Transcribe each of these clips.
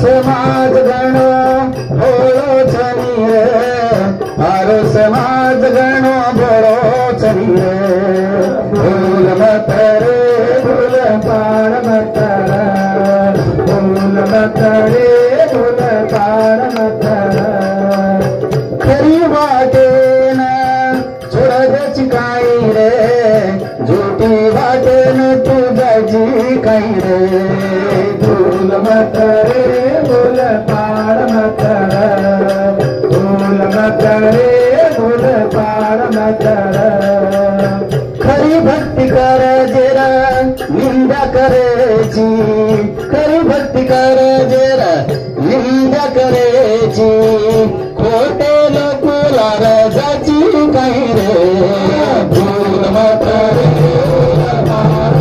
समाज गणो भोळो छनी रे, मारो समाज गणो भोळो छनी रे। भूल मत रे भूल पाड़ मत रे, भूल मत रे भूल पाड़ मत रे। खरी वाटे न छोड़ दे चिकाई रे, झूठी वाटे न तू जाजी कहीं रे। भूल मत रे भूल पाड़ मत रे, भूल मत रे भूल पाड़ मत रे। खरी भक्ति करे जेरा निंदा करेची, खरी भक्ति करे जेरा निंदा करेची, खोटे लोक लारा जाची कहीं रे। भूल मत रे भूल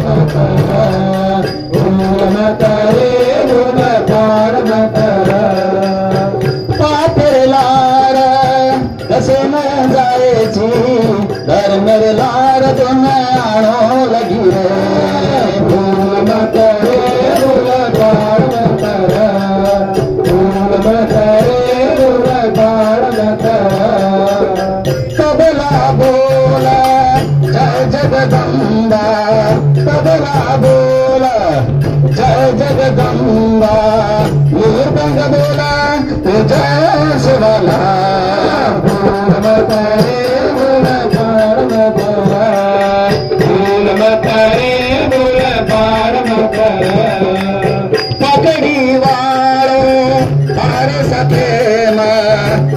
मत रे, भूल मत रे भूल पाड़ मत रे। पाथर लारा कसे न जाएची, धर्म लार तुम आनो लगी रे। भूल मत रे भूल पाड़ मत रे, भूल मत रे भूल पाड़ मत रे। तबला बोला जय जगदम्बा, तबला बोला जय जगदम्बा, मृदंग बोला जय शिवला। भूल मत रे भूल पाड़ मत रे, भूल मत रे भूल पाड़ मत रे। पकड़ी वालो तारे सप्रेम,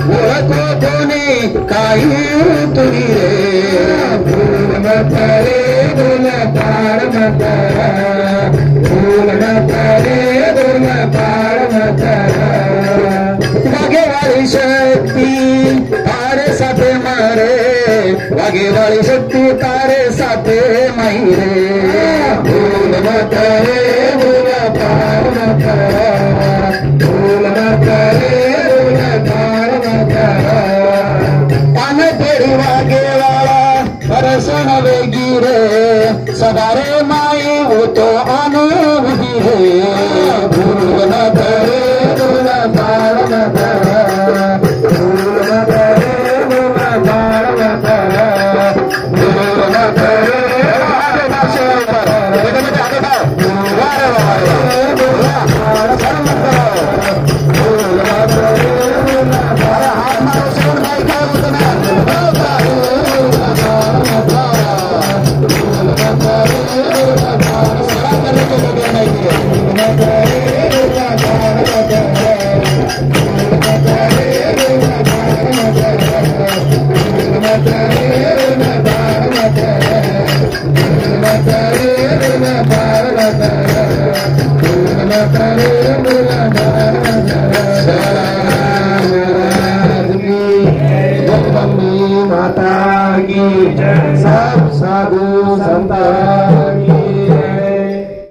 वो को तूने काई तुरी रे। भूल मत रे भूल पाड़ मत रे, भूल मत रे भूल पाड़ मत रे। वागे वाली शक्ति तारे साथे मारे, वागे वाली शक्ति तारे साथे मारे। भूल मत रे भूल पाड़ मत रे, भूल मत रे भूल पाड़ मत रे। पान तेरी वागे वाला परसन वेगी रे, सदारे माई वो तो अनुभवी रे। भूल मत रे भूल पाड़ मत रे, भूल मत रे भूल पाड़ मत रे, भूल मत रे माता की जय। सब साधु संत